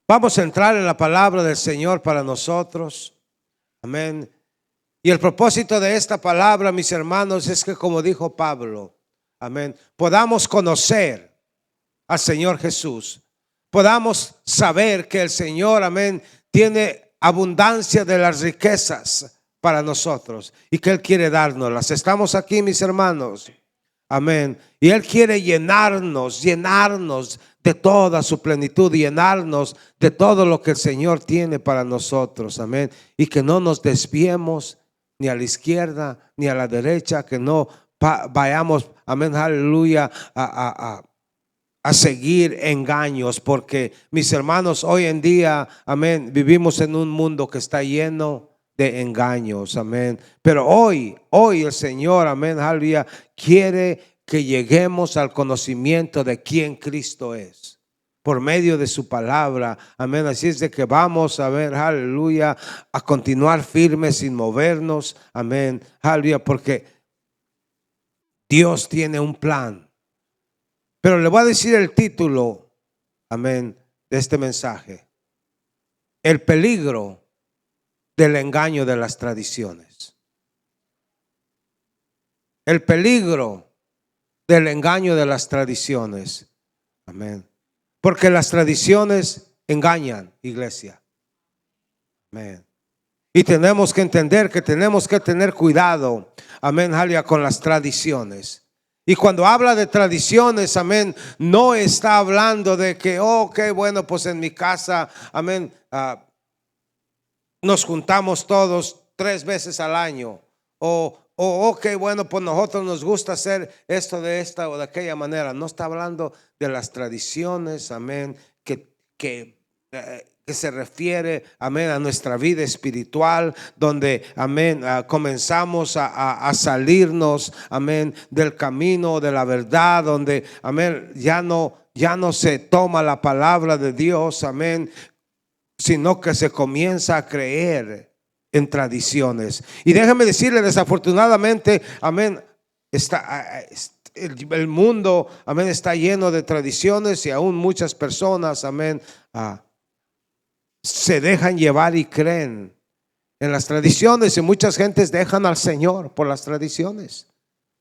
Vamos a entrar en la palabra del Señor para nosotros. Amén. Y el propósito de esta palabra, mis hermanos, es que, como dijo Pablo, amén, podamos conocer al Señor Jesús. Podamos saber que el Señor, amén, tiene abundancia de las riquezas para nosotros y que Él quiere dárnoslas. Estamos aquí, mis hermanos. Amén. Y Él quiere llenarnos de toda su plenitud, llenarnos de todo lo que el Señor tiene para nosotros. Amén. Y que no nos desviemos ni a la izquierda ni a la derecha, que no vayamos, amén, aleluya, a seguir engaños, porque mis hermanos, hoy en día, amén, vivimos en un mundo que está lleno de engaños, amén. Pero hoy el Señor, amén, aleluya, quiere que lleguemos al conocimiento de quién Cristo es por medio de su palabra, amén. Así es de que vamos a ver, aleluya, a continuar firmes sin movernos, amén, aleluya, porque Dios tiene un plan. Pero le voy a decir el título, amén, de este mensaje: el peligro del engaño de las tradiciones. El peligro del engaño de las tradiciones. Amén. Porque las tradiciones engañan, iglesia. Amén. Y tenemos que entender que tenemos que tener cuidado, amén, aleluya, con las tradiciones. Y cuando habla de tradiciones, amén, no está hablando de que, qué bueno, pues en mi casa, amén, nos juntamos todos 3 veces al año. Ok, bueno, pues nosotros nos gusta hacer esto de esta o de aquella manera. No está hablando de las tradiciones, amén, que se refiere, amén, a nuestra vida espiritual, donde, amén, comenzamos a salirnos, amén, del camino de la verdad, donde, amén, ya no se toma la palabra de Dios, amén, sino que se comienza a creer en tradiciones. Y déjame decirle, desafortunadamente, amén, el mundo, amén, está lleno de tradiciones, y aún muchas personas, amén, se dejan llevar y creen en las tradiciones, y muchas gentes dejan al Señor por las tradiciones.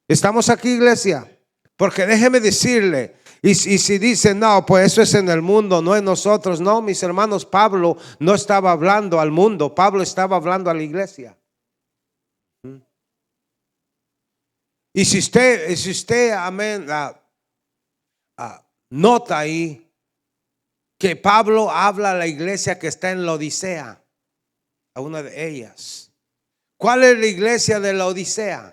Estamos aquí, iglesia, porque déjeme decirle, y si dicen, no, pues eso es en el mundo, no en nosotros. No, mis hermanos, Pablo no estaba hablando al mundo, Pablo estaba hablando a la iglesia. Y si usted, amén, nota ahí que Pablo habla a la iglesia que está en la Odisea, a una de ellas. ¿Cuál es la iglesia de la Odisea?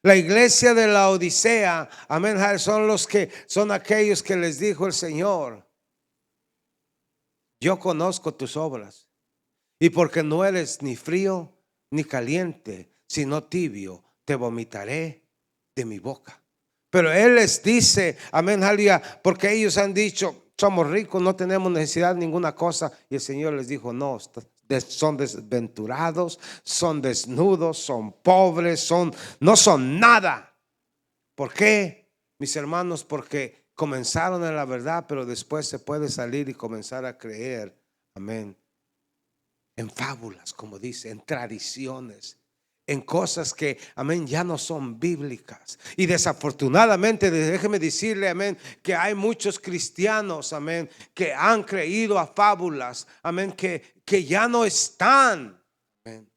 La iglesia de la Odisea, amén, son aquellos que les dijo el Señor: yo conozco tus obras, y porque no eres ni frío ni caliente, sino tibio, te vomitaré de mi boca. Pero Él les dice, amén, aleluya, porque ellos han dicho: somos ricos, no tenemos necesidad de ninguna cosa. Y el Señor les dijo: no, son desventurados, son desnudos, son pobres, no son nada. ¿Por qué, mis hermanos? Porque comenzaron en la verdad, pero después se puede salir y comenzar a creer, amén, en fábulas, como dice, en tradiciones, en cosas que, amén, ya no son bíblicas. Y desafortunadamente, déjeme decirle, amén, que hay muchos cristianos, amén, que han creído a fábulas, amén, que ya no están, amén,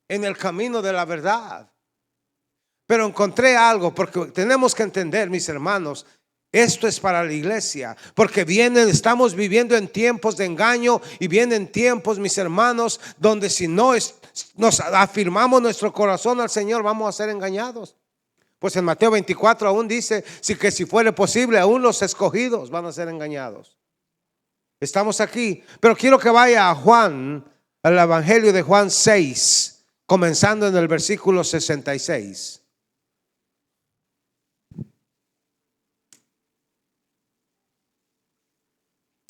en el camino de la verdad. Pero encontré algo, porque tenemos que entender, mis hermanos, esto es para la iglesia, porque estamos viviendo en tiempos de engaño, y vienen tiempos, mis hermanos, donde si no nos afirmamos nuestro corazón al Señor, vamos a ser engañados. Pues en Mateo 24 aún dice que si fuere posible, aún los escogidos van a ser engañados. Estamos aquí, pero quiero que vaya a Juan, al Evangelio de Juan 6, comenzando en el versículo 66.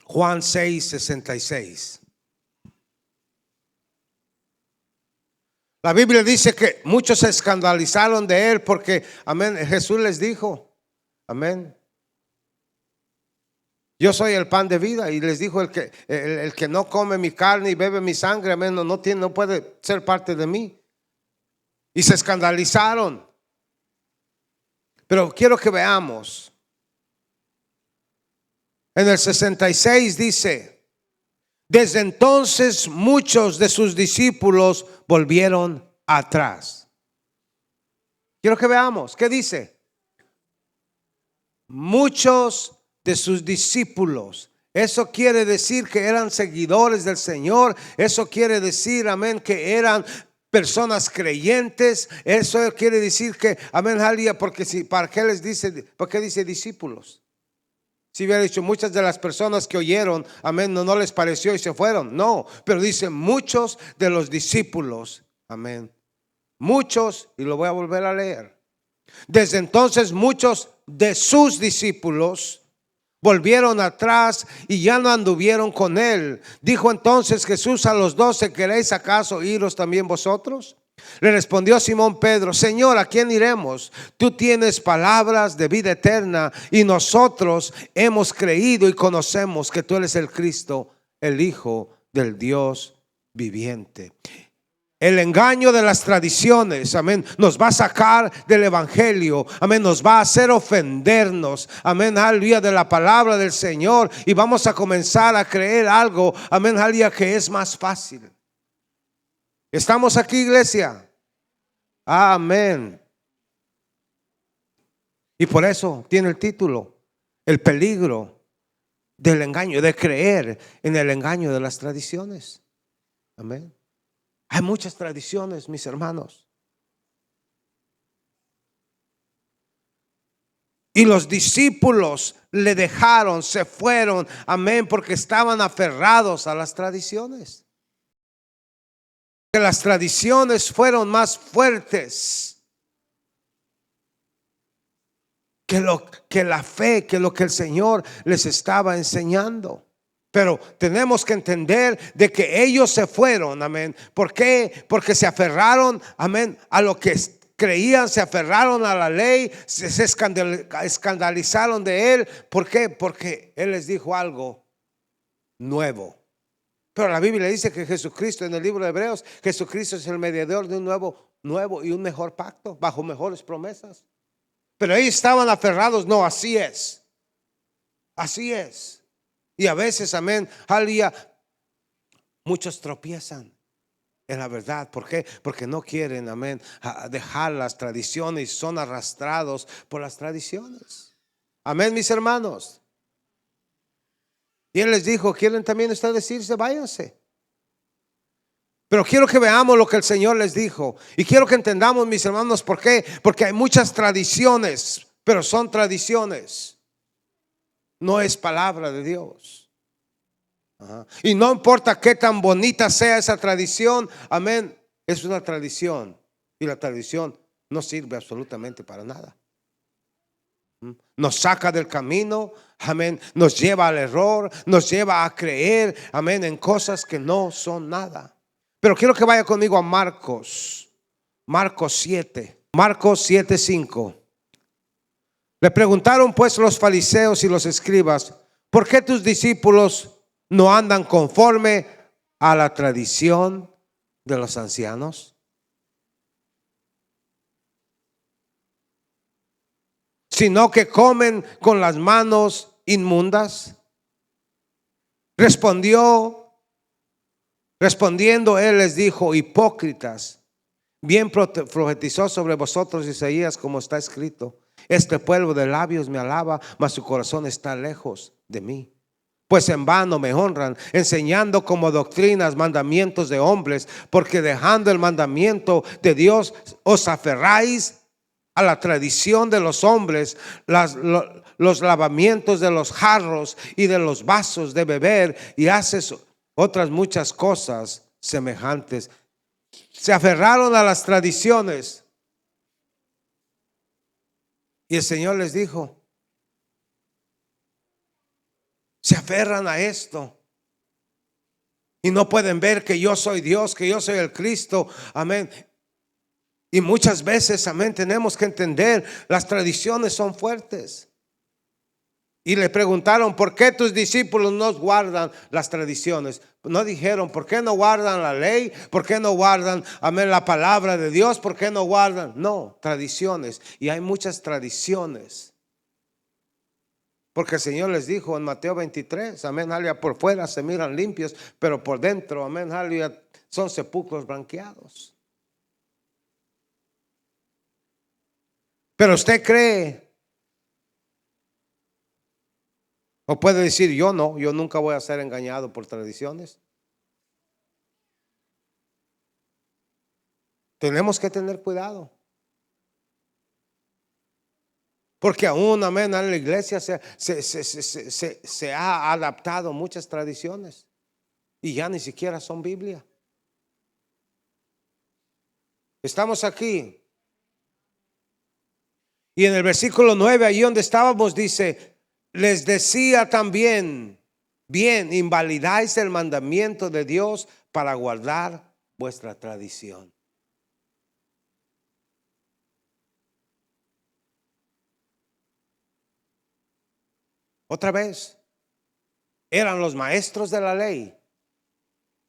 Juan 6, 66. La Biblia dice que muchos se escandalizaron de él porque, amén, Jesús les dijo, amén, Yo soy el pan de vida. Y les dijo, el que no come mi carne y bebe mi sangre, amén, no puede ser parte de mí. Y se escandalizaron. Pero quiero que veamos. En el 66 dice: desde entonces muchos de sus discípulos volvieron atrás. Quiero que veamos, ¿qué dice? Muchos de sus discípulos. Eso quiere decir que eran seguidores del Señor. Eso quiere decir, amén, que eran personas creyentes. Eso quiere decir que, amén, aleluya, porque si, ¿para qué les dice? ¿Por qué dice discípulos? Si hubiera dicho muchas de las personas que oyeron, amén, no les pareció y se fueron. No, pero dice muchos de los discípulos, amén. Muchos, y lo voy a volver a leer. Desde entonces muchos de sus discípulos volvieron atrás y ya no anduvieron con él. Dijo entonces Jesús a los 12: ¿queréis acaso iros también vosotros? Le respondió Simón Pedro: Señor, ¿a quién iremos? Tú tienes palabras de vida eterna, y nosotros hemos creído y conocemos que tú eres el Cristo, el Hijo del Dios viviente. El engaño de las tradiciones, amén, nos va a sacar del evangelio, amén, nos va a hacer ofendernos, amén, aleluya, de la palabra del Señor, y vamos a comenzar a creer algo, amén, aleluya, que es más fácil. ¿Estamos aquí, iglesia? Amén. Y por eso tiene el título: el peligro del engaño, de creer en el engaño de las tradiciones. Amén. Hay muchas tradiciones, mis hermanos. Y los discípulos le dejaron, se fueron, amén, porque estaban aferrados a las tradiciones. Que las tradiciones fueron más fuertes que la fe, que lo que el Señor les estaba enseñando. Pero tenemos que entender de que ellos se fueron, amén. ¿Por qué? Porque se aferraron, amén, a lo que creían, se aferraron a la ley, se escandalizaron de él. ¿Por qué? Porque él les dijo algo nuevo. Pero la Biblia dice que Jesucristo, en el libro de Hebreos, Jesucristo es el mediador de un nuevo y un mejor pacto, bajo mejores promesas. Pero ellos estaban aferrados. No, así es. Así es. Y a veces, amén, aleluya, muchos tropiezan en la verdad. ¿Por qué? Porque no quieren, amén, dejar las tradiciones y son arrastrados por las tradiciones. Amén, mis hermanos. Y él les dijo: ¿quieren también ustedes irse? Váyanse. Pero quiero que veamos lo que el Señor les dijo. Y quiero que entendamos, mis hermanos, ¿por qué? Porque hay muchas tradiciones, pero son tradiciones. No es palabra de Dios. Y no importa qué tan bonita sea esa tradición, amén, es una tradición. Y la tradición no sirve absolutamente para nada. Nos saca del camino, amén, nos lleva al error, nos lleva a creer, amén, en cosas que no son nada. Pero quiero que vaya conmigo a Marcos 7, Marcos 7:5. Le preguntaron pues los fariseos y los escribas: ¿por qué tus discípulos no andan conforme a la tradición de los ancianos, sino que comen con las manos inmundas? Respondiendo él les dijo: hipócritas, bien profetizó sobre vosotros Isaías, como está escrito: este pueblo de labios me alaba, mas su corazón está lejos de mí. Pues en vano me honran, enseñando como doctrinas mandamientos de hombres, porque dejando el mandamiento de Dios os aferráis a la tradición de los hombres, los lavamientos de los jarros y de los vasos de beber, y haces otras muchas cosas semejantes. Se aferraron a las tradiciones. Y el Señor les dijo: se aferran a esto y no pueden ver que yo soy Dios, que yo soy el Cristo. Amén. Y muchas veces, amén, tenemos que entender, las tradiciones son fuertes. Y le preguntaron, ¿por qué tus discípulos no guardan las tradiciones? No dijeron, ¿por qué no guardan la ley? ¿Por qué no guardan, amén, la palabra de Dios? ¿Por qué no guardan? No, tradiciones. Y hay muchas tradiciones. Porque el Señor les dijo en Mateo 23, amén, aleluya, por fuera se miran limpios, pero por dentro, amén, aleluya, son sepulcros blanqueados. Pero usted cree, o puede decir, yo no, yo nunca voy a ser engañado por tradiciones. Tenemos que tener cuidado. Porque aún, amén, en la iglesia se ha adaptado muchas tradiciones y ya ni siquiera son Biblia. Estamos aquí. Y en el versículo 9, ahí donde estábamos, dice, les decía también, bien, invalidáis el mandamiento de Dios para guardar vuestra tradición. Otra vez, eran los maestros de la ley,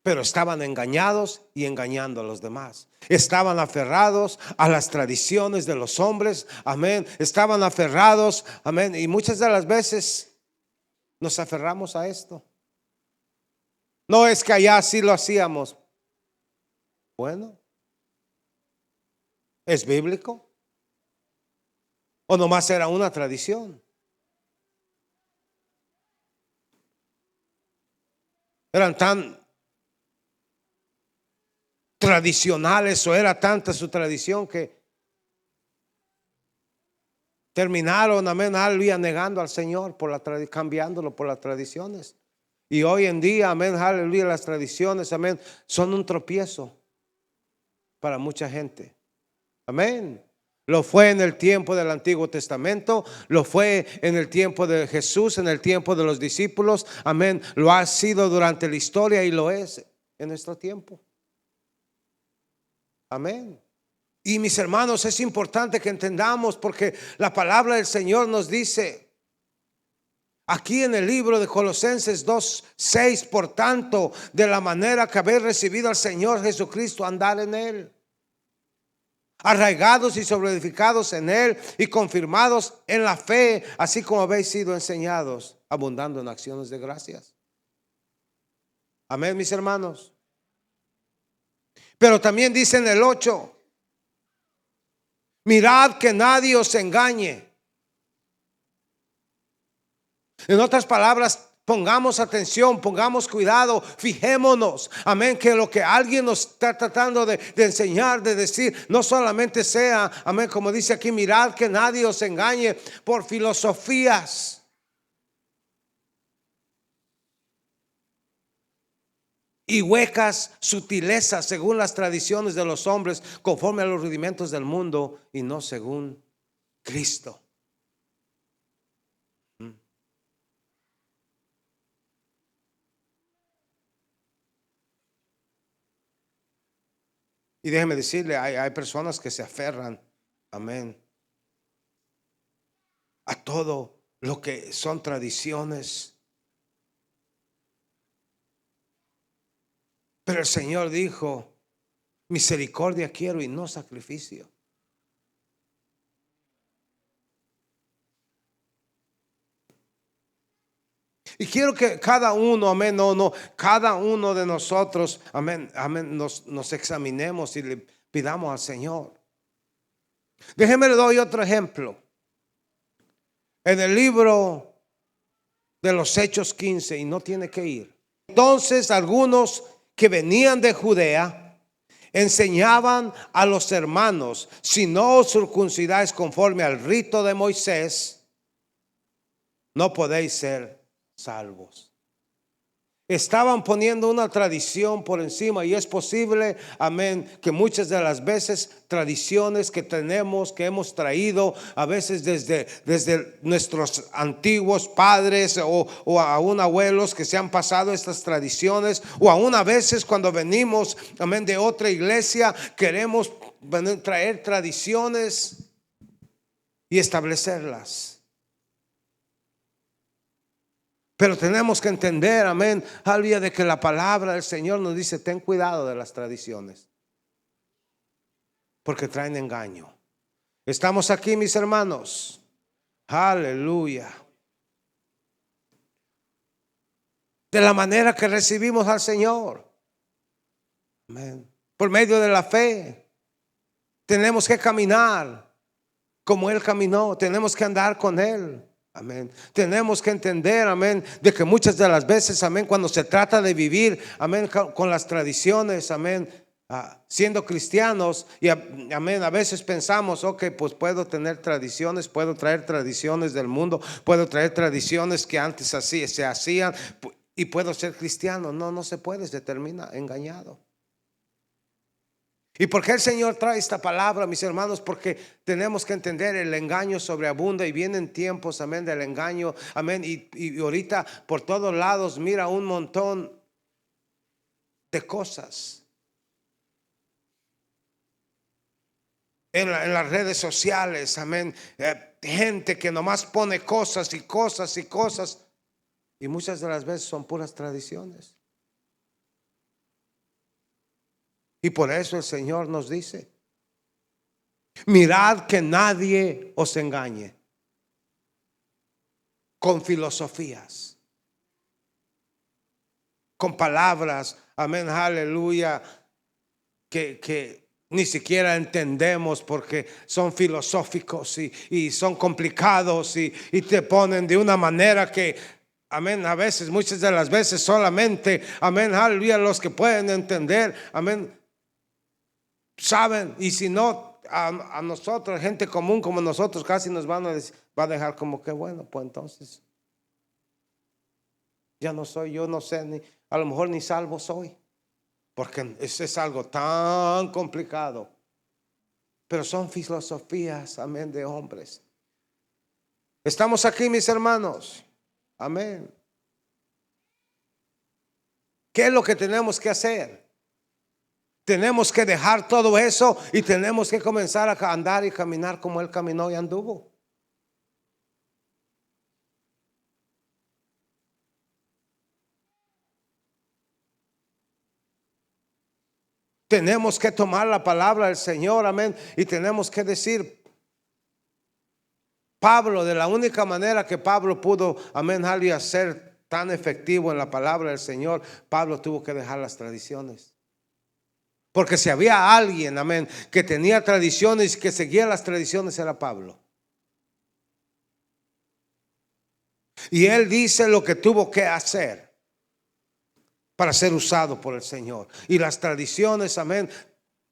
pero estaban engañados y engañando a los demás. Estaban aferrados a las tradiciones de los hombres, amén. Estaban aferrados, amén. Y muchas de las veces nos aferramos a esto. No es que allá sí lo hacíamos. Bueno, ¿es bíblico? ¿O nomás era una tradición? Eran tan tradicionales o era tanta su tradición que terminaron, amén, aleluya, negando al Señor por cambiándolo por las tradiciones. Y hoy en día, amén, aleluya, las tradiciones, amén, son un tropiezo para mucha gente. Amén. Lo fue en el tiempo del Antiguo Testamento, lo fue en el tiempo de Jesús, en el tiempo de los discípulos. Amén. Lo ha sido durante la historia y lo es en nuestro tiempo. Amén. Y mis hermanos, es importante que entendamos, porque la palabra del Señor nos dice aquí en el libro de Colosenses 2:6, por tanto, de la manera que habéis recibido al Señor Jesucristo, andar en Él, arraigados y sobreedificados en Él y confirmados en la fe, así como habéis sido enseñados, abundando en acciones de gracias. Amén, mis hermanos. Pero también dice en el 8, mirad que nadie os engañe. En otras palabras, pongamos atención, pongamos cuidado, fijémonos, amén, que lo que alguien nos está tratando de enseñar, de decir, no solamente sea, amén, como dice aquí, mirad que nadie os engañe por filosofías y huecas sutilezas según las tradiciones de los hombres, conforme a los rudimentos del mundo y no según Cristo. Y déjeme decirle, hay personas que se aferran, amén, a todo lo que son tradiciones. Pero el Señor dijo, misericordia quiero y no sacrificio. Y quiero que cada uno, amén, cada uno de nosotros, amén, amén, nos examinemos y le pidamos al Señor. Déjeme le doy otro ejemplo. En el libro de los Hechos 15, y no tiene que ir. Entonces algunos que venían de Judea enseñaban a los hermanos, si no os circuncidáis conforme al rito de Moisés, no podéis ser salvos. Estaban poniendo una tradición por encima, y es posible, amén, que muchas de las veces tradiciones que tenemos, que hemos traído a veces desde nuestros antiguos padres o aún abuelos que se han pasado estas tradiciones, o aún a veces cuando venimos, amén, de otra iglesia, queremos traer tradiciones y establecerlas. Pero tenemos que entender, amén, aleluya, de que la palabra del Señor nos dice: ten cuidado de las tradiciones, porque traen engaño. Estamos aquí, mis hermanos. Aleluya. De la manera que recibimos al Señor, amén, por medio de la fe, tenemos que caminar como Él caminó. Tenemos que andar con Él. Amén. Tenemos que entender, amén, de que muchas de las veces, amén, cuando se trata de vivir, amén, con las tradiciones, amén, siendo cristianos, y amén, a veces pensamos: ok, pues puedo tener tradiciones, puedo traer tradiciones del mundo, puedo traer tradiciones que antes así se hacían, y puedo ser cristiano. No, no se puede, se termina engañado. ¿Y por qué el Señor trae esta palabra, mis hermanos? Porque tenemos que entender: el engaño sobreabunda y vienen tiempos, amén, del engaño, amén. Y ahorita por todos lados mira un montón de cosas en las redes sociales, amén. Gente que nomás pone cosas y cosas y cosas, y muchas de las veces son puras tradiciones. Y por eso el Señor nos dice: mirad que nadie os engañe con filosofías, con palabras, amén, aleluya, que ni siquiera entendemos, porque son filosóficos y son complicados, y te ponen de una manera que, amén, a veces, muchas de las veces solamente, amén, aleluya, los que pueden entender, amén, saben. Y si no, a nosotros, gente común como nosotros, casi nos va a dejar como que, bueno, pues entonces ya no soy, yo no sé, ni a lo mejor ni salvo soy, porque es algo tan complicado. Pero son filosofías, amén, de hombres. Estamos aquí, mis hermanos, amén. ¿Qué es lo que tenemos que hacer? Tenemos que dejar todo eso y tenemos que comenzar a andar y caminar como Él caminó y anduvo. Tenemos que tomar la palabra del Señor, amén, y tenemos que decir: Pablo, de la única manera que Pablo pudo, amén, aleluya, ser tan efectivo en la palabra del Señor, Pablo tuvo que dejar las tradiciones. Porque si había alguien, amén, que tenía tradiciones y que seguía las tradiciones, era Pablo. Y él dice lo que tuvo que hacer para ser usado por el Señor. Y las tradiciones, amén,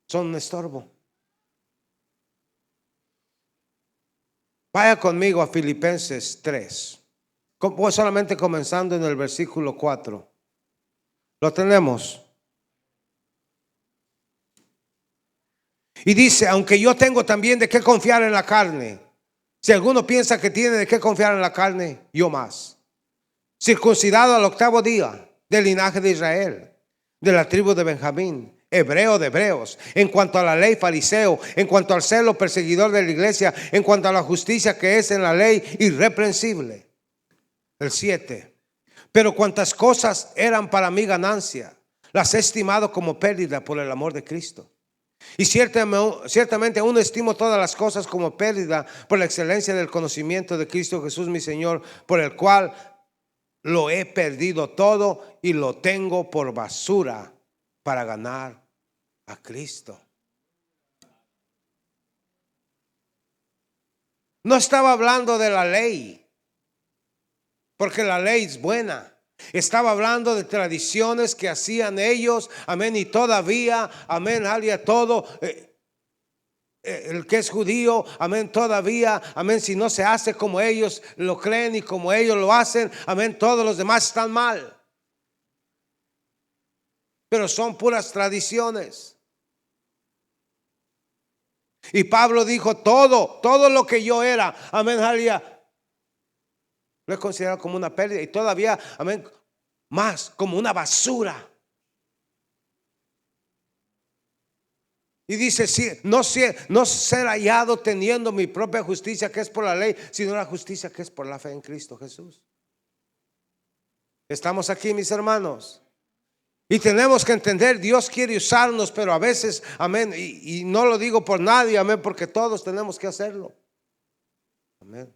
son un estorbo. Vaya conmigo a Filipenses 3. Pues solamente comenzando en el versículo 4. Lo tenemos. Y dice: aunque yo tengo también de qué confiar en la carne. Si alguno piensa que tiene de qué confiar en la carne, yo más. Circuncidado al 8º día, del linaje de Israel, de la tribu de Benjamín, hebreo de hebreos, en cuanto a la ley fariseo, en cuanto al celo perseguidor de la iglesia, en cuanto a la justicia que es en la ley, irreprensible. El 7. Pero cuantas cosas eran para mí ganancia, las he estimado como pérdida por el amor de Cristo. Y ciertamente aún estimo todas las cosas como pérdida por la excelencia del conocimiento de Cristo Jesús mi Señor, por el cual lo he perdido todo y lo tengo por basura para ganar a Cristo. No estaba hablando de la ley, porque la ley es buena. Estaba hablando de tradiciones que hacían ellos, amén, y todavía, amén, aleluya, todo. El que es judío, amén, todavía, amén, si no se hace como ellos lo creen y como ellos lo hacen, amén, todos los demás están mal. Pero son puras tradiciones. Y Pablo dijo: todo lo que yo era, amén, aleluya, lo he considerado como una pérdida, y todavía, amén, más como una basura. Y dice: sí, no ser hallado teniendo mi propia justicia que es por la ley, sino la justicia que es por la fe en Cristo Jesús. Estamos aquí, mis hermanos. Y tenemos que entender, Dios quiere usarnos, pero a veces, amén, y no lo digo por nadie, amén, porque todos tenemos que hacerlo. Amén.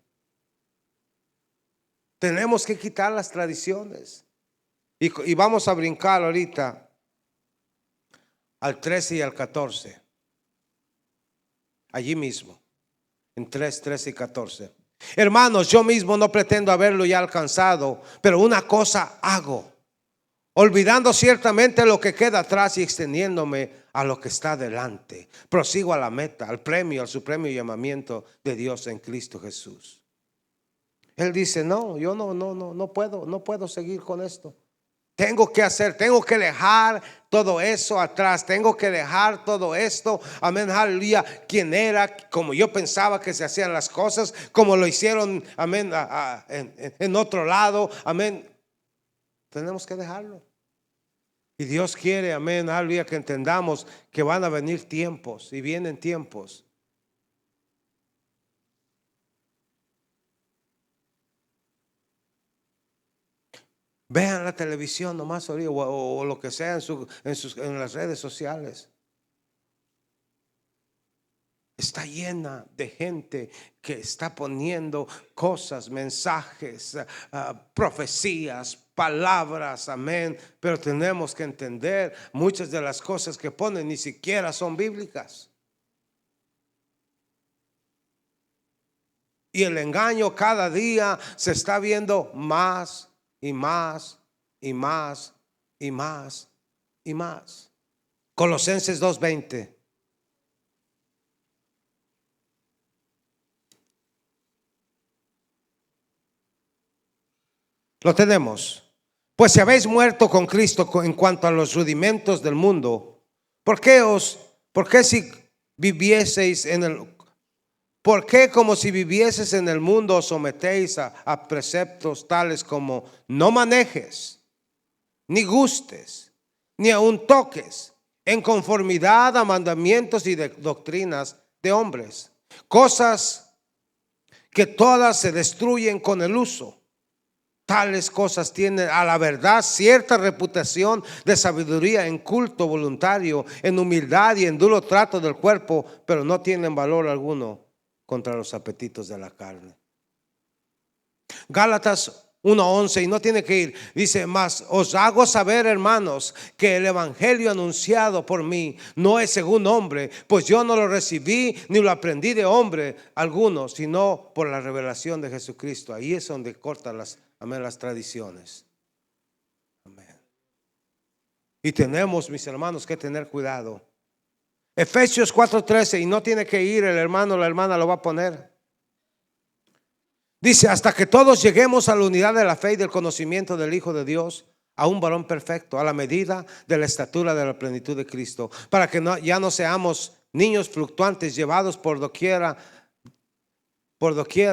Tenemos que quitar las tradiciones. Y vamos a brincar ahorita al 13 y al 14. Allí mismo, en 3, 13 y 14. Hermanos, yo mismo no pretendo haberlo ya alcanzado, pero una cosa hago, olvidando ciertamente lo que queda atrás y extendiéndome a lo que está delante. Prosigo a la meta, al premio, al supremo llamamiento de Dios en Cristo Jesús. Él dice, no, yo no puedo seguir con esto. Tengo que hacer, tengo que dejar todo eso atrás, tengo que dejar todo esto, amén, aleluya, quién era, como yo pensaba que se hacían las cosas, como lo hicieron, amén, en otro lado, amén. Tenemos que dejarlo. Y Dios quiere, amén, aleluya, que entendamos que van a venir tiempos y vienen tiempos. Vean la televisión nomás o lo que sea en las redes sociales. Está llena de gente que está poniendo cosas, mensajes, profecías, palabras, amén. Pero tenemos que entender, muchas de las cosas que ponen ni siquiera son bíblicas. Y el engaño cada día se está viendo más y más y más y más y más. Colosenses 2:20. Lo tenemos. Pues si habéis muerto con Cristo en cuanto a los rudimentos del mundo, ¿por qué si vivieseis ¿por qué como si vivieses en el mundo os sometéis a preceptos tales como no manejes, ni gustes, ni aun toques, en conformidad a mandamientos y de doctrinas de hombres? Cosas que todas se destruyen con el uso. Tales cosas tienen a la verdad cierta reputación de sabiduría en culto voluntario, en humildad y en duro trato del cuerpo, pero no tienen valor alguno contra los apetitos de la carne. Gálatas 1:11, y no tiene que ir, dice, mas os hago saber, hermanos, que el evangelio anunciado por mí no es según hombre, pues yo no lo recibí ni lo aprendí de hombre alguno, sino por la revelación de Jesucristo. Ahí es donde cortan las tradiciones. Amén. Y tenemos, mis hermanos, que tener cuidado. Efesios 4:13, y no tiene que ir el hermano o la hermana, lo va a poner. Dice, hasta que todos lleguemos a la unidad de la fe y del conocimiento del Hijo de Dios, a un varón perfecto, a la medida de la estatura de la plenitud de Cristo, para que ya no seamos niños fluctuantes, llevados por doquiera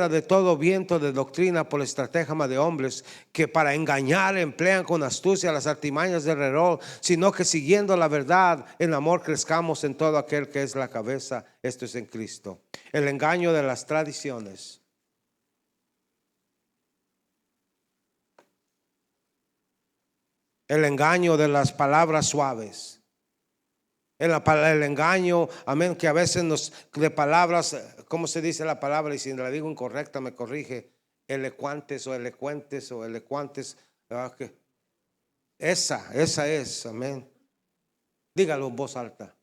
de todo viento de doctrina, por estratagema de hombres que para engañar emplean con astucia las artimañas del error, sino que siguiendo la verdad en amor crezcamos en todo aquel que es la cabeza, esto es en Cristo. El engaño de las tradiciones. El engaño de las palabras suaves. El engaño, amén, que a veces de palabras, ¿cómo se dice la palabra? Y si la digo incorrecta me corrige. Elocuentes o elocuentes o elocuentes. Esa es, amén. Dígalo en voz alta.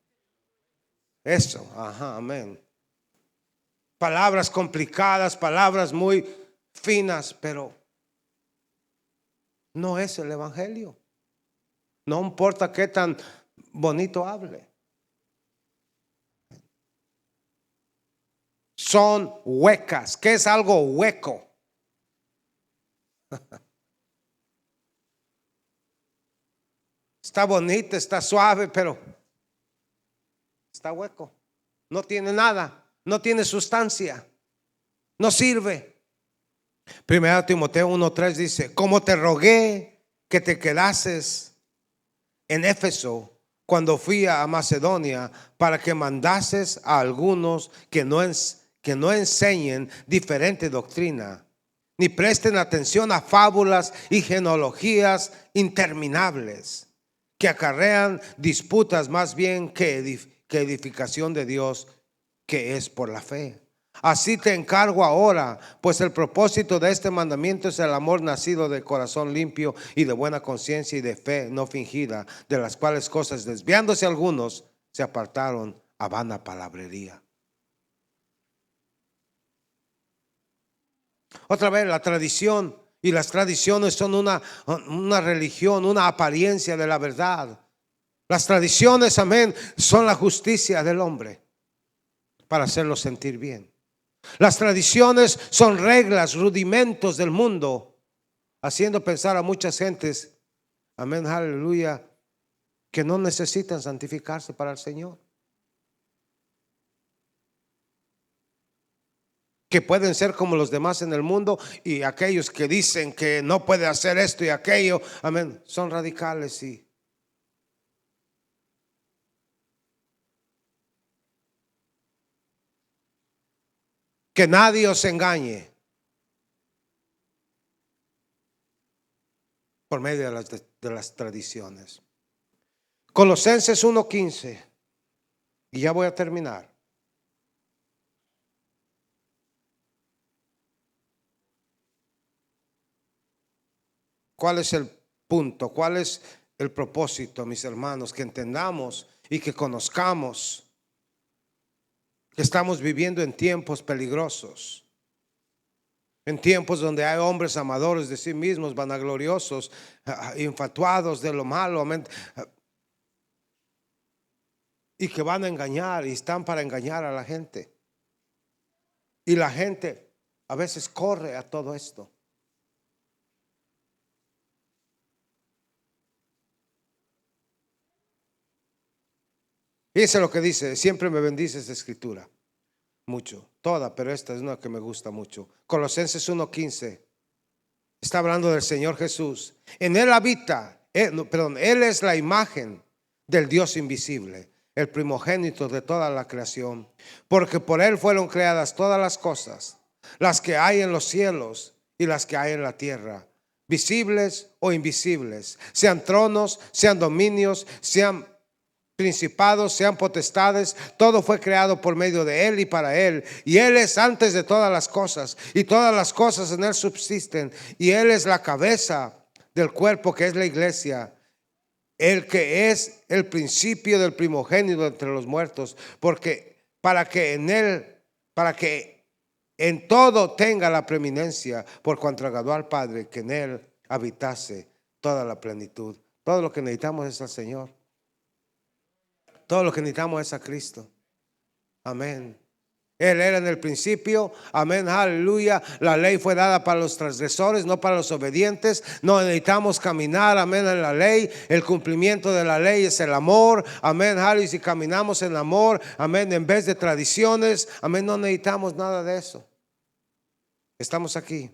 Eso, ajá, amén. Palabras complicadas, palabras muy finas, pero no es el evangelio. No importa qué tan bonito hable. Son huecas. ¿Qué es algo hueco? Está bonito, está suave, pero está hueco. No tiene nada, no tiene sustancia, no sirve. Primero Timoteo 1:3 dice, como te rogué que te quedases en Éfeso cuando fui a Macedonia, para que mandases a algunos que no enseñen diferente doctrina, ni presten atención a fábulas y genealogías interminables que acarrean disputas más bien que edificación de Dios, que es por la fe. Así te encargo ahora, pues el propósito de este mandamiento es el amor nacido de corazón limpio y de buena conciencia y de fe no fingida, de las cuales cosas desviándose algunos se apartaron a vana palabrería. Otra vez, la tradición y las tradiciones son una religión, una apariencia de la verdad. Las tradiciones, amén, son la justicia del hombre para hacerlo sentir bien. Las tradiciones son reglas, rudimentos del mundo, haciendo pensar a muchas gentes, amén, aleluya, que no necesitan santificarse para el Señor. Que pueden ser como los demás en el mundo, y aquellos que dicen que no puede hacer esto y aquello, amén, son radicales y que nadie os engañe por medio de las tradiciones. Colosenses 1:15, y ya voy a terminar. ¿Cuál es el punto? ¿Cuál es el propósito, mis hermanos? Que entendamos y que conozcamos que estamos viviendo en tiempos peligrosos, en tiempos donde hay hombres amadores de sí mismos, vanagloriosos, infatuados de lo malo, y que van a engañar y están para engañar a la gente. Y la gente a veces corre a todo esto. Fíjense lo que dice: siempre me bendice esta escritura mucho, toda, pero esta es una que me gusta mucho. Colosenses 1:15 está hablando del Señor Jesús. En él habita, él es la imagen del Dios invisible, el primogénito de toda la creación, porque por él fueron creadas todas las cosas, las que hay en los cielos y las que hay en la tierra, visibles o invisibles, sean tronos, sean dominios, sean principados, sean potestades. Todo fue creado por medio de él y para él, y él es antes de todas las cosas, y todas las cosas en él subsisten, y él es la cabeza del cuerpo, que es la iglesia, el que es el principio del primogénito entre los muertos, porque para que en todo tenga la preeminencia, por cuanto agradó al Padre que en él habitase toda la plenitud. Todo lo que necesitamos es al Señor. Todo lo que necesitamos es a Cristo. Amén. Él era en el principio. Amén, aleluya. La ley fue dada para los transgresores, no para los obedientes. No necesitamos caminar, amén, en la ley. El cumplimiento de la ley es el amor. Amén, aleluya. Si caminamos en amor, amén, en vez de tradiciones, amén, no necesitamos nada de eso. Estamos aquí.